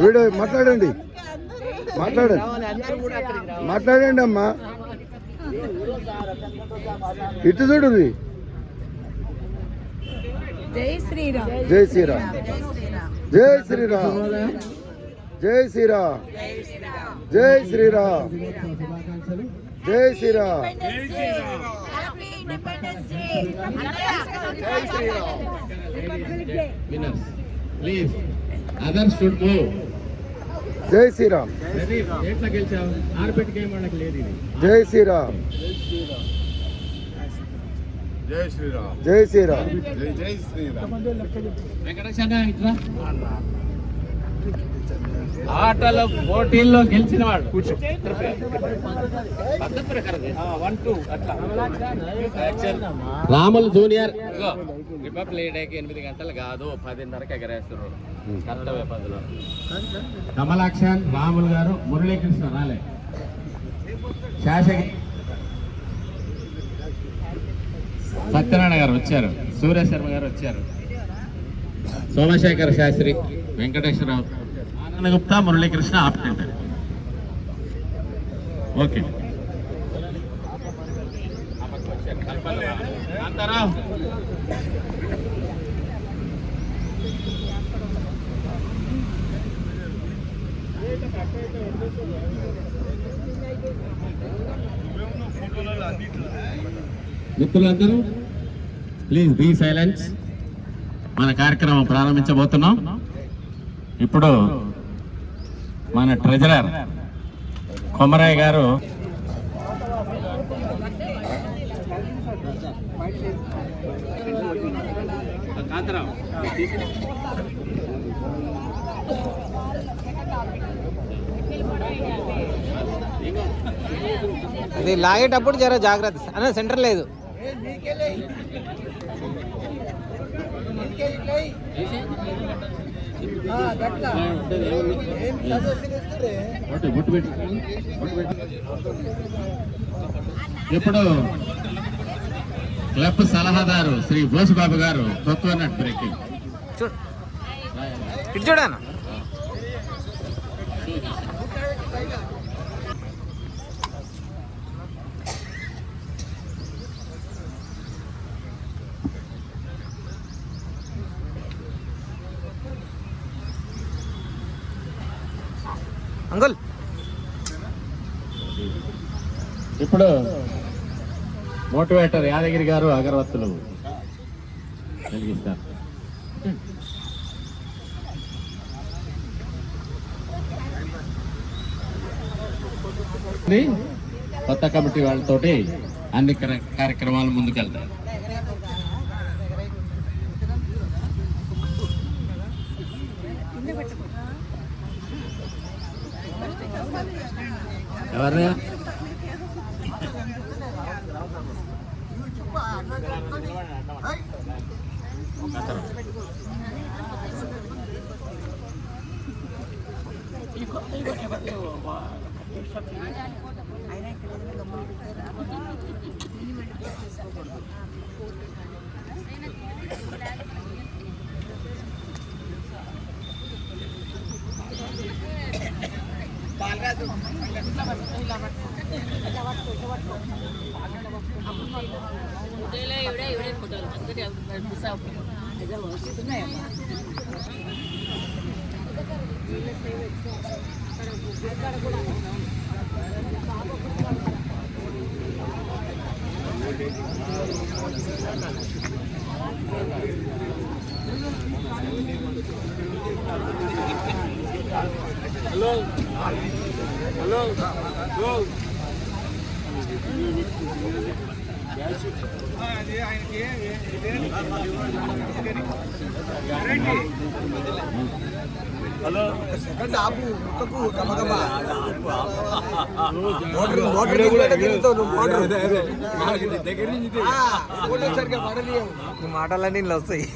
Video మాట్లాడండి, మాట్లాడండి అమ్మా. ఇటు చూడు. జై శ్రీరామ్, జై శ్రీరామ్, జై శ్రీరామ్, జై శ్రీరామ్, జై శ్రీరామ్, జై Shriram. Please others should move. జై శ్రీరామ్, ఎట్లా గెలిచావు? ఆర్బిట్ గేమ్ వాళ్ళకి లేదు ఇది. జై శ్రీరామ్, జై శ్రీరామ్, జై శ్రీరామ్, జై శ్రీరామ్. వెంకటేశ్వర ఇట్లా ఆటలో పోటీల్లో గెలిచిన వాడు కూర్చో. రాములు జూనియర్ రిపబ్లిక్ డేకి 8 గంటలు కాదు 10:30కి ఎగరేస్తున్నారు. కర్తవ్య పద్ధతిలో కమలాక్షన్ రాములు గారు, మురళీకృష్ణ రాలే, శాసకి సత్యనారాయణ గారు వచ్చారు, సూర్యశర్మ గారు వచ్చారు, సోమశేఖర్ శాస్త్రి, వెంకటేశ్వరరావు, ఆనంద గుప్తా, మురళీకృష్ణ ఆప్టెంట్. ఓకే అంతారావు. మిత్రులందరూ ప్లీజ్ బీ సైలెన్స్. మన కార్యక్రమం ప్రారంభించబోతున్నాం. ఇప్పుడు మన ట్రెజరర్ కొమరయ్య గారు ఇది లాగేటప్పుడు జర జాగ్రత్త అన్న, సెంటర్ లేదు. ఇప్పుడు క్లబ్ సలహాదారు శ్రీ బోసుబాబు గారు కోకోనట్ బ్రేకింగ్ చూడన్నా. అంకుల్ ఇప్పుడు మోటివేటర్ యాదగిరి గారు అగరవత్తులు వెలిగిస్తారు. కొత్త కమిటీ వాళ్ళతోటి అన్ని కార్యక్రమాలు ముందుకెళ్తాయి. ఎవరు హలో హలో హలో సెకండ్ ఆపు ముక్కకు గమగమా మాటలన్నీ ఇలా వస్తాయి.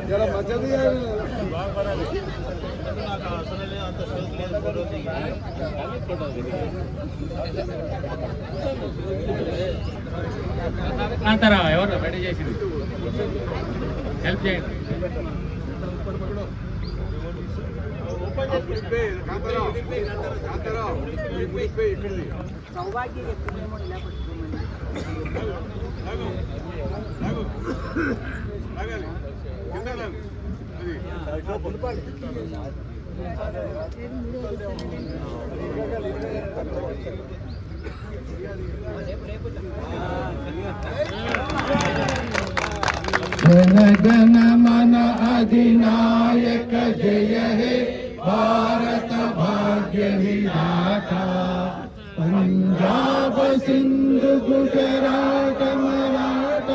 జర మధ్యది అంటారా ఎవరు రెడీ చేసింది హెల్ప్ చేయండి. జనగణ మన అధినాయక జయ హే భారత భాగ్య విధాత పంజాబ సింధు గుజరాట మరాఠ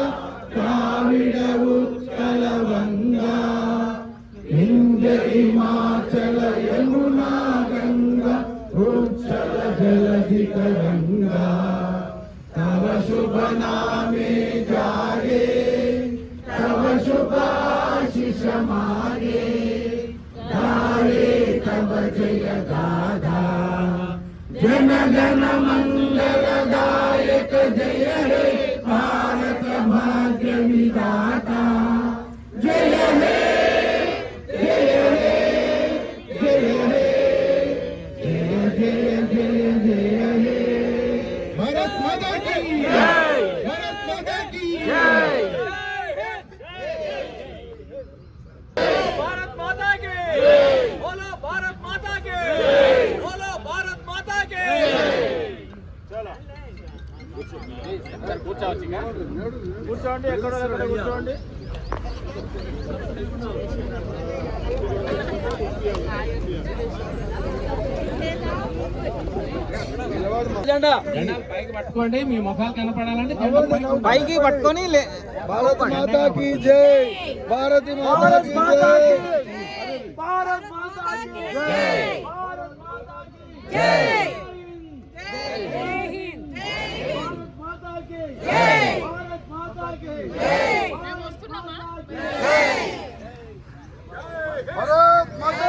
ద్రావిడ ఉత్కల వంగా వింధ్య హిమాచల యమునా గంగా ఉచ్చల జలధి గంగా తవ శుభ నామే జాగే तव शुभाशिष मागे गाये तव जय गाधा जन गण मंगल दायक जय हे भारत भाग्य विधाता जय हे जय हे जय हे जय जय जय जय हे भारत माता की जय भारत माता की जय भारत माता के बोलो भारत माता के बोलो भारत माता के కూర్చోండి ఎక్కడో కూర్చోండి. జెండా పైకి పట్టుకోండి, మీ ముఖాలు కనపడాలంటే పైకి పట్టుకొని भारत माता की जय भारत माता की जय भारत माता की जय भारत माता की जय भारत माता की जय भारत माता की जय भारत माता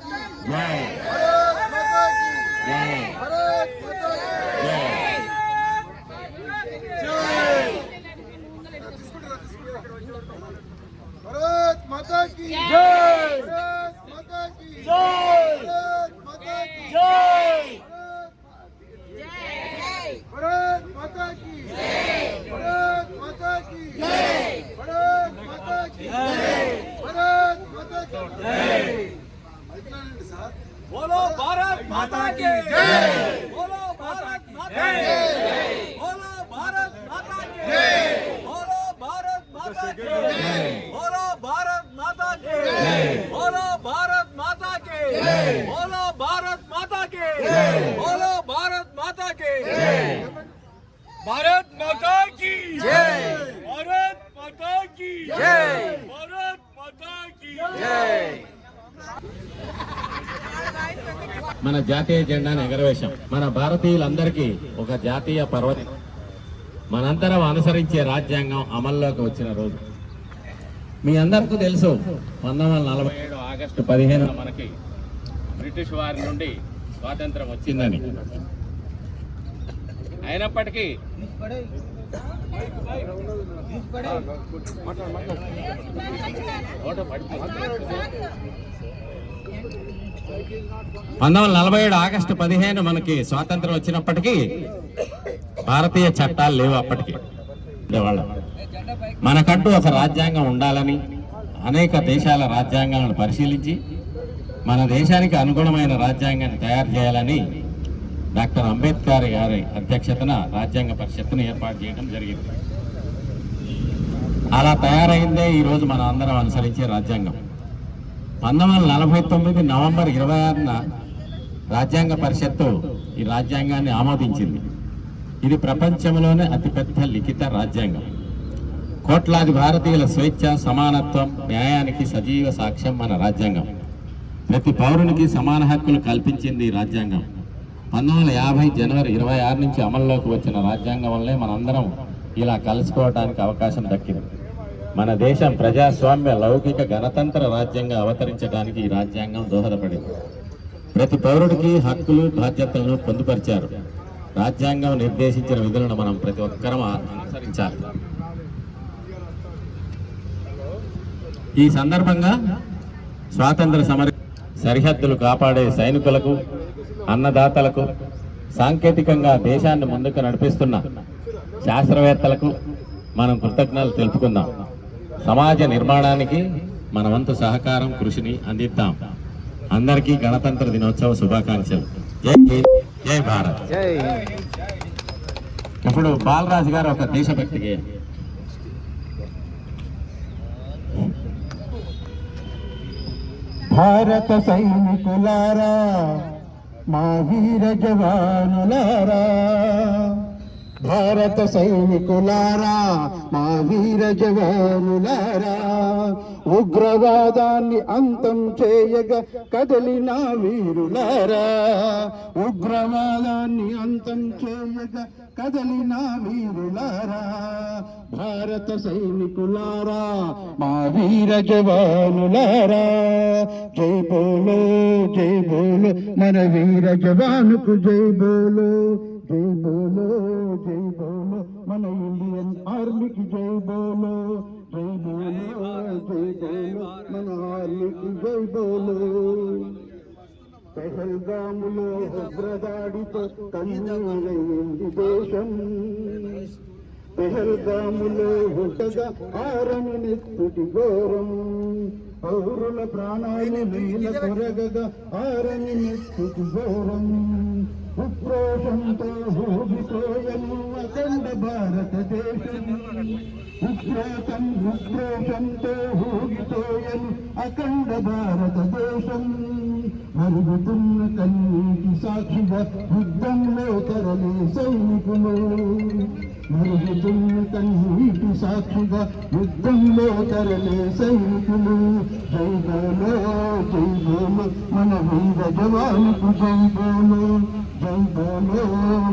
की जय జై भारत माता की జై भारत माता की జై भारत माता की జై भारत माता की जय भारत माता की जय भारत माता की जय भारत माता की जय भारत माता की जय भारत माता की जय भारत माता की जय बोलो भारत माता के जय बोलो भारत माता के जय बोलो भारत माता के जय बोलो भारत माता के जय बोलो भारत माता के जय बोलो भारत माता के जय बोलो भारत माता के जय बोलो भारत माता के जय भारत माता की जय भारत माता की जय भारत माता की जय మన జాతీయ జెండాను ఎగరవేశాం. మన భారతీయులందరికీ ఒక జాతీయ పర్వదినం. మనందరం అనుసరించే రాజ్యాంగం అమల్లోకి వచ్చిన రోజు. మీ అందరికీ తెలుసు 1947 ఆగస్టు 15 మనకి బ్రిటిష్ వారి నుండి స్వాతంత్రం వచ్చిందని. అయినప్పటికీ ఆగస్టు 15 మనకి స్వాతంత్రం వచ్చినప్పటికీ భారతీయ చట్టాలు లేవు. అప్పటికి మనకంటూ ఒక రాజ్యాంగం ఉండాలని అనేక దేశాల రాజ్యాంగాలను పరిశీలించి మన దేశానికి అనుగుణమైన రాజ్యాంగాన్ని తయారు చేయాలని డాక్టర్ అంబేద్కర్ గారి అధ్యక్షతన రాజ్యాంగ పరిషత్తును ఏర్పాటు చేయడం జరిగింది. అలా తయారైందే ఈరోజు మనం అందరం అనుసరించే రాజ్యాంగం. 1949 నవంబర్ 26న రాజ్యాంగ పరిషత్తు ఈ రాజ్యాంగాన్ని ఆమోదించింది. ఇది ప్రపంచంలోనే అతిపెద్ద లిఖిత రాజ్యాంగం. కోట్లాది భారతీయుల స్వేచ్ఛ, సమానత్వం, న్యాయానికి సజీవ సాక్ష్యం మన రాజ్యాంగం. ప్రతి పౌరునికి సమాన హక్కులు కల్పించింది ఈ రాజ్యాంగం. 1950 జనవరి 26 నుంచి అమల్లోకి వచ్చిన రాజ్యాంగం వల్లే మనందరం ఇలా కలుసుకోవడానికి అవకాశం దక్కింది. మన దేశం ప్రజాస్వామ్య, లౌకిక, గణతంత్ర రాజ్యంగా అవతరించడానికి ఈ రాజ్యాంగం దోహదపడింది. ప్రతి పౌరుడికి హక్కులు, బాధ్యతలను పొందుపరిచారు. రాజ్యాంగం నిర్దేశించిన విధులను మనం ప్రతి ఒక్కరం అనుసరించాలి. ఈ సందర్భంగా స్వాతంత్ర సమర సరిహద్దులు కాపాడే సైనికులకు, అన్నదాతలకు, సాంకేతికంగా దేశాన్ని ముందుకు నడిపిస్తున్న శాస్త్రవేత్తలకు మనం కృతజ్ఞతలు తెలుపుకుందాం. సమాజ నిర్మాణానికి మన వంతు సహకారం, కృషిని అందిద్దాం. అందరికీ గణతంత్ర దినోత్సవ శుభాకాంక్షలు. జై హింద్, జై భారత్. ఇప్పుడు బాలరాజు గారు ఒక దేశభక్తికి భారత సైనికులారా, మా వీర జవానులారా, భారత సైనికులారా, మా వీర జవానులారా, ఉగ్రవాదాన్ని అంతం చేయగా కదలిన వీరులారా, ఉగ్రవాదాన్ని అంతం చేయగా కదలిన వీరులారా, భారత సైనికులారా, మా వీర జవానులారా, జై బోలో, జై బోలో, మన వీర జవానుకు జై బోలో, జై బోలో, జై బోలో, మన ఇండియన్ ఆర్మీకి జై బోలో, జై బోలో, జై బోలో, మన ఆర్మీకి జై బోలో. పెహల్గాములో ఉగ్రదాడితో కన్నీరైంది దేశం, పెహల్గాములో హుటగా ఆరని నెత్తుటి ఘోరం, పౌరుల ప్రాణాలు నీల కొరగగా ఆరని నెత్తుటి ఘోరం, ఉక్రోషంతో ఊగిపోయను అఖండ భారతదేశం, ఉక్రోషంతో ఊగిపోయను అఖండ భారతదేశం, మరుగుతున్న కన్నీటి సాక్షిగా యుద్ధంలో తరలే సైనికులు, మరుగుతున్న కన్నీటి సాక్షిగా యుద్ధంలో తరలే సైనికులు, జై బోలో, జై బోలో, మన వీర జవానుకు జై బోలో, జై బోలో,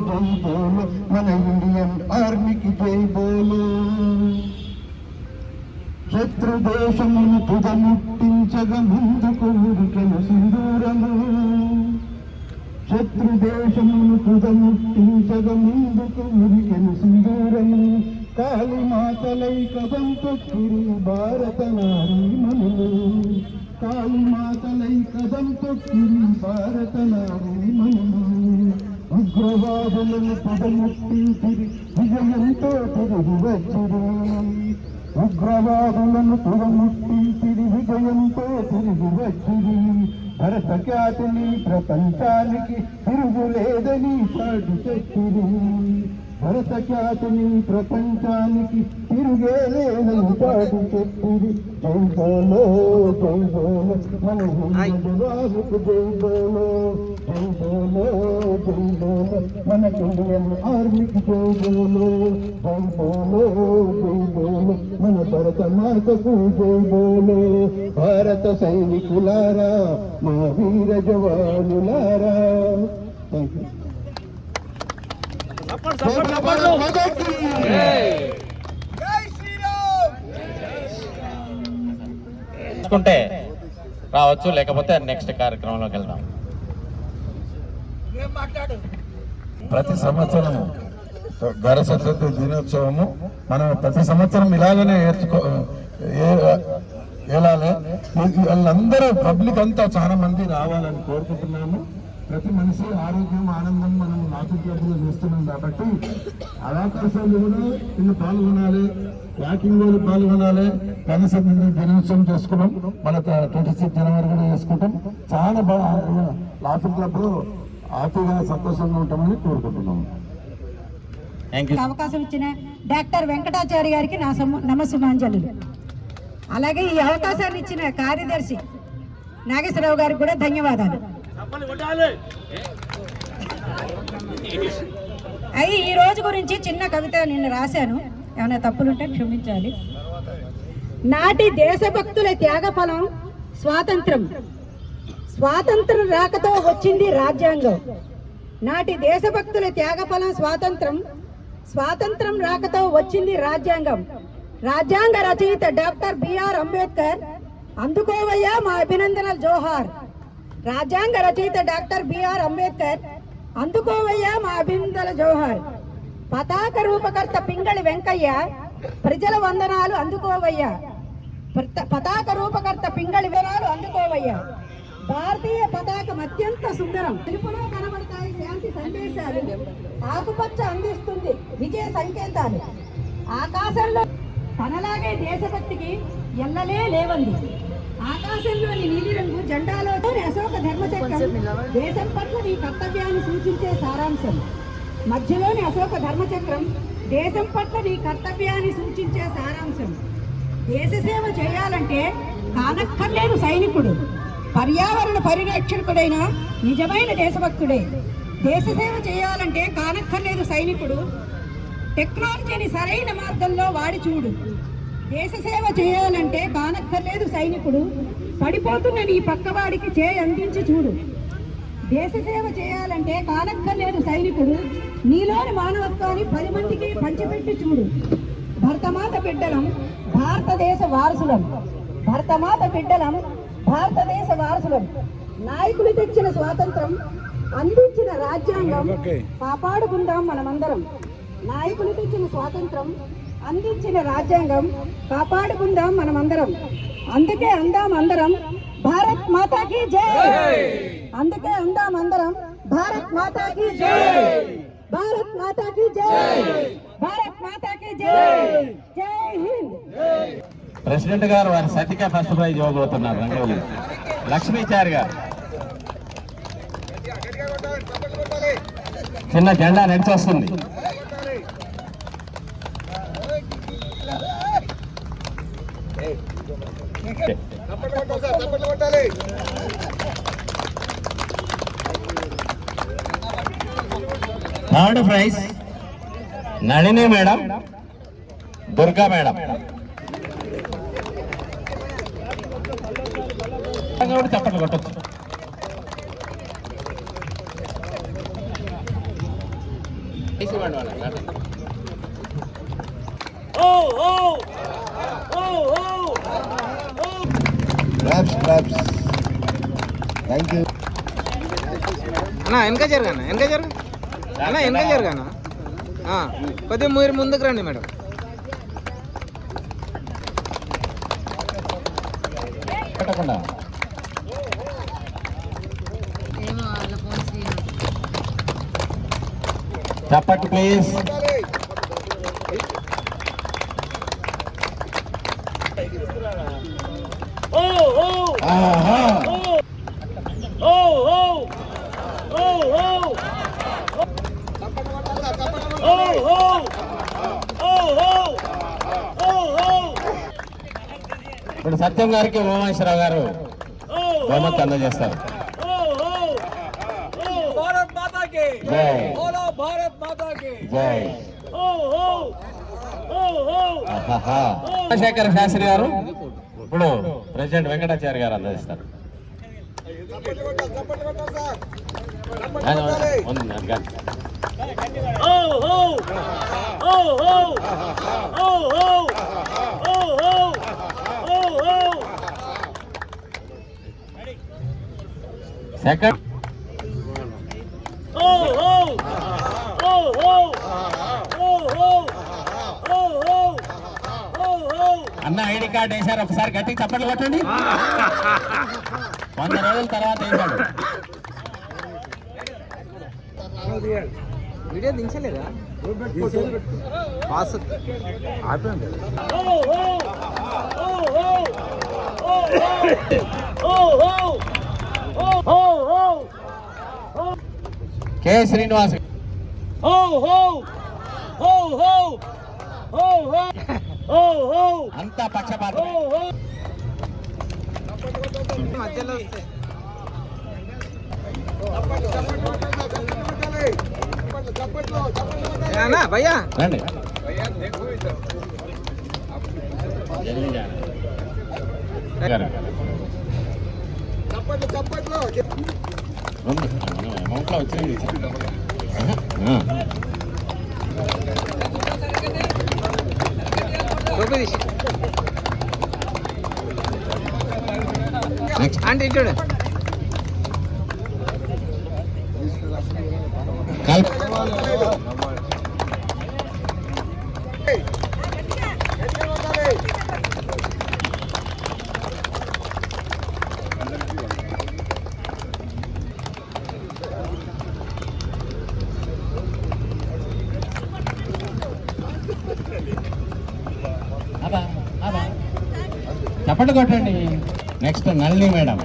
జై బోలో, మన ఇండియన్ ఆర్మీకి జై బోలో. శత్రు దేశమును తుదముట్టించగా ముందుకు ఉరికెను సింధూరము, శత్రు దేశమును తుదముట్టించగా ముందుకు ఉరికెను సింధూరము, కాళీమాతలై కదం తొక్కిరి భారత నారీమణులు, కాళీమాతలై కదం తొక్కిరి భారత నారీమణులు, ఉగ్రవాదులను తుదముట్టించిరి విజయంతో తిరిగి వచ్చిరి, ఉగ్రవాదులను తుదముట్టించిరి విజయంతో తిరిగి వచ్చిరి, భరత ఖ్యాతిని ప్రపంచానికి తిరుగులేదని చాటి చెప్పిరి, భరత ఖ్యాతిని ప్రపంచానికి తిరుగేలేదని చాటి చెప్పిరి, జై బోలో, జై బోలో, మన జవానుకు జై బోలో, జై బోలో, జై బోలో, మన ఇండియన్ ఆర్మీకి జై బోలో, జై బోలో, జై బోలో, మన భరత మాతకు జై బోలో, భారత సైనికులారా, మా వీర జవానులారా. Thank you. తీసుకుంటే రావచ్చు, లేకపోతే నెక్స్ట్ కార్యక్రమంలోకి వెళ్దాం. ప్రతి సంవత్సరం గణతంత్ర దినోత్సవము మనం ప్రతి సంవత్సరం ఇలాగనే ఏలాలి. వాళ్ళందరూ పబ్లిక్ అంతా చాలా మంది రావాలని కోరుకుంటున్నాము. ప్రతి మనిషి ఆరోగ్యం, ఆనందం మనం నాటు క్లబ్లో చేస్తున్నాం కాబట్టి అవకాశాలు కూడా ఇల్లు పాల్గొనాలి, వాకింగ్ వాళ్ళు పాల్గొనాలి. గణతంత్ర దినోత్సవం చేసుకున్నాం, మన 26 జనవరి కూడా చేసుకుంటాం. చాలా బాగా లాఫింగ్ క్లబ్లో హ్యాపీగా సంతోషంగా ఉంటామని కోరుకుంటున్నాము. అవకాశం ఇచ్చిన డాక్టర్ వెంకటాచారి గారికి నా నమస్సుమాంజలు. అలాగే ఈ అవకాశాన్ని ఇచ్చిన కార్యదర్శి నాగేశ్వరరావు గారికి కూడా ధన్యవాదాలు. అయి ఈ రోజు గురించి చిన్న కవిత నిన్న రాశాను, ఏమైనా తప్పులుంటే క్షమించాలి. నాటి దేశభక్తుల త్యాగఫలం స్వాతంత్రం, స్వాతంత్రం రాకతో వచ్చింది రాజ్యాంగం. నాటి దేశభక్తుల త్యాగఫలం స్వాతంత్రం, స్వాతంత్రం రాకతో వచ్చింది రాజ్యాంగం. రాజ్యాంగ రచయిత డాక్టర్ బిఆర్ అంబేద్కర్, అందుకోవయ్యా మా అభినందనలు జోహార్. రాజ్యాంగ రచయిత డాక్టర్ బిఆర్ అంబేద్కర్, అందుకోవయ్యా మా అభినందనలు జోహార్. పతాక రూపకర్త పింగళి వెంకయ్య, ప్రజల వందనాలు అందుకోవయ్యా. పతాక రూపకర్త పింగళి వందనాలు అందుకోవయ్యా. భారతీయ పతాకం అత్యంత సుందరం, తెలుపులో కనబడతాయి శాంతి సందేశాలు, ఆకుపచ్చ అందిస్తుంది విజయ సంకేతాలు. ఆకాశంలో తనలాగే దేశభక్తికి ఎల్లలే లేవంది. ఆకాశంలోని నీలిరంగు జెండాలో అశోక ధర్మచక్రం, దేశం పట్ల నీ కర్తవ్యాన్ని సూచించే సారాంశం. మధ్యలోని అశోక ధర్మచక్రం, దేశం పట్ల నీ కర్తవ్యాన్ని సూచించే సారాంశం. దేశ సేవ చేయాలంటే కానక్కర్లేని సైనికుడు, పర్యావరణ పరిరక్షకుడైన నిజమైన దేశభక్తుడే. దేశ సేవ చేయాలంటే కానక్కర్లేదు సైనికుడు, టెక్నాలజీని సరైన మార్గంలో వాడి చూడు. దేశ సేవ చేయాలంటే కానక్కర్లేదు సైనికుడు, పడిపోతున్న నీ పక్కవాడికి చేయి అందించి చూడు. దేశ సేవ చేయాలంటే కానక్కర్లేదు సైనికుడు, నీలోని మానవత్వాన్ని 10 మందికి పంచిపెట్టి చూడు. భరతమాత బిడ్డలం భారతదేశ వారసులం, భరతమాత బిడ్డలం భారతదేశ వారసులం. నాయకులు తెచ్చిన స్వాతంత్రం, అందించిన రాజ్యాంగం కాపాడుకుందాం మనమందరం. నాయకులు తెచ్చిన స్వాతంత్రం, అందించిన రాజ్యాంగం కాపాడుకుందాం మనమందరం. అందుకే అందాం అందరం భారత్ మాతాకి జై. అందుకే అందాం అందరం భారత్ మాతాకి జై, భారత్ మాతాకి జై, భారత్ మాతాకి జై. జై హింద్. ప్రెసిడెంట్ గారు వారి సతిక ఫస్ట్ ప్రైజ్ ఇవ్వబోతున్నారు. రంగవల్లి లక్ష్మీచారి గారు చిన్న జెండా నడిచొస్తుంది. Third prize Nalini madam, Durga madam. చప్పట్లు కొట్టచ్చు. థ్యాంక్ యూ అన్న వెనక జరగనా, వెనక జరగ అన్న, వెనక జరగనా. కొద్దిగా మీరు ముందుకు రండి మేడం. పెట్టకుండా చప్పట్లు ప్లీజ్. ఇప్పుడు సత్యం గారికి ఉమామేశ్వరరావు గారు బహుమతి అందజేస్తారు. భారత్ మాతా కి జై. బోలో భారత్ మాతా కి జై. ఓ ఓ ఓ ఓ. చంద్రశేఖర్ శాస్త్రి గారు ఇప్పుడు ప్రెసిడెంట్ వెంకటాచార్య గారు అందజేస్తారు. ఓ ఓ ఓ ఓ ఓ ఓ ఓ ఓ ఓ. సెకండ్ ఓ ఓ ఓ ఓ ఓ ఓ ఓ ఓ. అన్న ఐడి కార్డు వేశారు, ఒకసారి గట్టిగా చప్పట్లు కొట్టండి. 100 రోజుల తర్వాత వేశాడు. వీడియో దించలేదా పాస్ ఆపండి. కె శ్రీనివాస్ అంతా పక్షపాతం. మధ్యలో వస్తే అన్నా భయ్యా రండి జల్దీ జానా. ఉంది. మనం అమౌంట్లో వచ్చింది టోపీ తీసి నెక్స్ట్ అంటే చూడు కాల్ చప్పట్లు కొట్టండి. Next Nalini madam.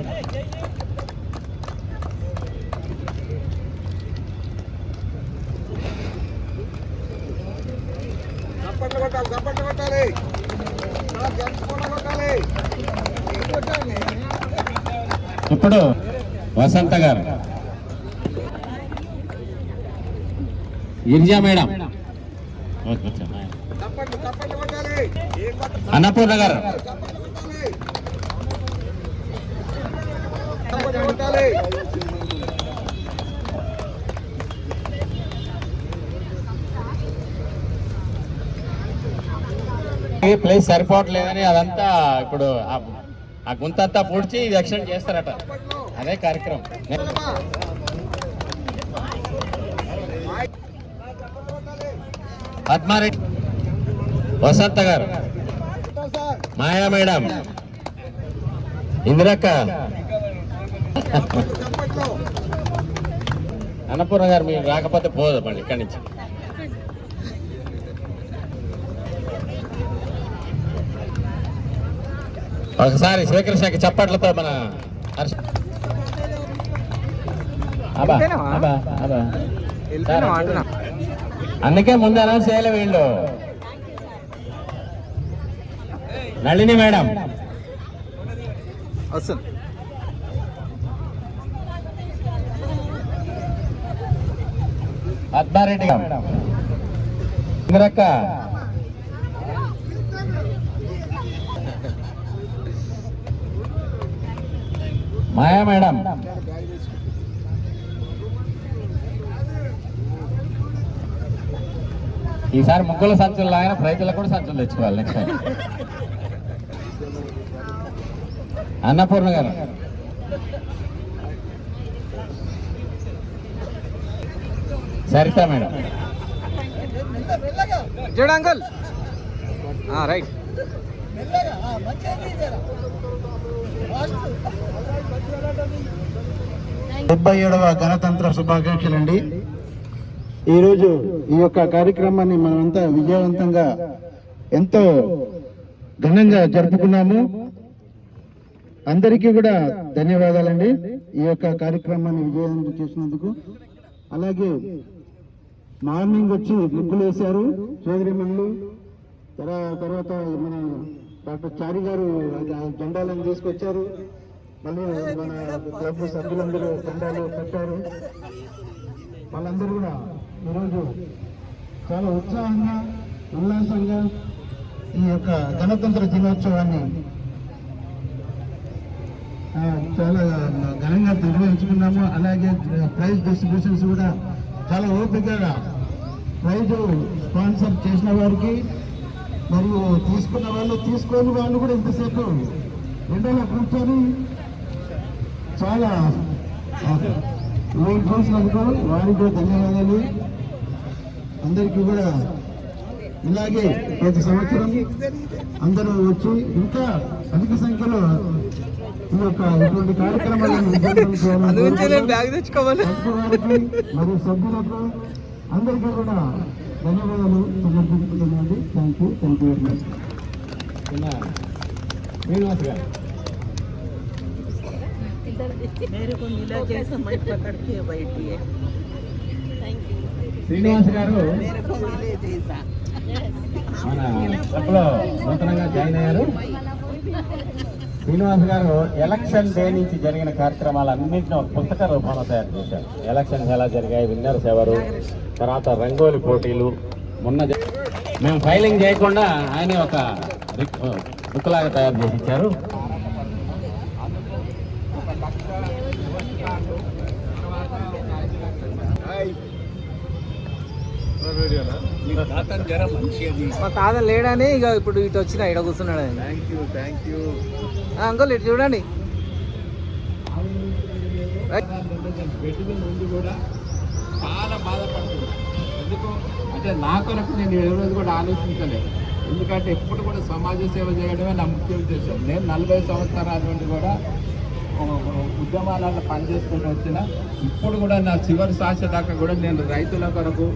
ఇప్పుడు వసంత గారు. గిరిజా మేడం. అన్నపూర్ణ గారు. ప్లేస్ సరిపోవట్లేదని అదంతా ఇప్పుడు ఆ గుంతంతా పూడ్చి ఎక్స్టెండ్ చేస్తారట. అదే కార్యక్రమం. పద్మారెడ్డి, వసంత గారు, మాయా మేడం, ఇందిరక్క, అన్నపూర్ణ గారు. మీరు రాకపోతే పోదు మళ్ళీ ఇక్కడి నుంచి. ఒకసారి శేఖర్ శాఖ చప్పట్లతో మన అందుకే ముందు అనౌన్స్ చేయలే వీళ్ళు. నళిని మేడం వస్తుంది. పద్మారెడ్డి ఇంద్రక్క, మాయా మేడం, ఈసారి ముగ్గుల సంచులు ఆయన రైతులకు కూడా సంచులు తెచ్చుకోవాలి నెక్స్ట్ టైం. అన్నపూర్ణ గారు, సరిత మేడం. చూడు అంకుల్. రైట్. 77వ గణతంత్ర శుభాకాంక్షలండి. ఈరోజు ఈ యొక్క కార్యక్రమాన్ని మనమంతా విజయవంతంగా ఎంతో ఘనంగా జరుపుకున్నాము. అందరికీ కూడా ధన్యవాదాలండి ఈ యొక్క కార్యక్రమాన్ని విజయవంతం చేసినందుకు. అలాగే మార్నింగ్ వచ్చి ముగ్గులు వేశారు సోదరిమణులు. తర్వాత మన డాక్టర్ చారి గారు జెండాలను తీసుకొచ్చారు. మళ్ళీ మన క్లబ్ సభ్యులందరూ జెండాలు కట్టారు. వాళ్ళందరూ కూడా ఈరోజు చాలా ఉత్సాహంగా ఉల్లాసంగా ఈ యొక్క గణతంత్ర దినోత్సవాన్ని చాలా ఘనంగా నిర్వహించుకున్నాము. అలాగే ప్రైజ్ డిస్ట్రిబ్యూషన్స్ కూడా చాలా ఓపికగా ప్రైజ్ స్పాన్సర్ చేసిన వారికి మరియు తీసుకున్న వాళ్ళు తీసుకొని వాళ్ళు కూడా ఇంతసేపు ఎండలో కూర్చొని చాలా వెయిట్ చేసినందుకు వారికి ధన్యవాదాలు. అందరికీ కూడా ఇలాగే ప్రతి సంవత్సరం అందరూ వచ్చి ఇంకా అధిక సంఖ్యలో ఈ యొక్క ఇటువంటి కార్యక్రమాలను బ్యాగ్ తెచ్చుకోవాలి. మరియు సభ్యులకు అందరికీ కూడా ధన్యవాదాలు సమర్పించుకుంటున్నాను. Thank you very much. Srinivas గారు, శ్రీనివాస్ గారు మన క్లబ్లో నూతనంగా జాయిన్ అయ్యారు. శ్రీనివాస్ గారు ఎలక్షన్ డే నుంచి జరిగిన కార్యక్రమాలన్నింటినీ ఒక పుస్తక రూపంలో తయారు చేశారు. ఎలక్షన్స్ ఎలా జరిగాయి, విన్నర్స్ ఎవరు, తర్వాత రంగోలి పోటీలు. మేము ఫైలింగ్ చేయకుండా ఆయనే ఒక బుక్ లాగా తయారు చేసి ఇచ్చారు. మా తాత లేడని ఇక ఇప్పుడు ఇటు వచ్చిన ఇడ కూర్చున్నాడు ఆయన. థ్యాంక్ యూ అంకుల్ ఇటు చూడండి. పెట్టిన ముందు కూడా చాలా బాధపడుతున్నాను. ఎందుకు అంటే నా కొరకు నేను ఏ రోజు కూడా ఆలోచించలేదు. ఎందుకంటే ఎప్పుడు కూడా సమాజ సేవ చేయడమే నా ముఖ్య ఉద్దేశం. నేను 40 సంవత్సరాల నుండి కూడా ఉద్యమాలలో పనిచేసుకుంటూ వచ్చిన ఇప్పుడు కూడా నా చివరి శ్వాస దాకా కూడా నేను రైతుల కొరకు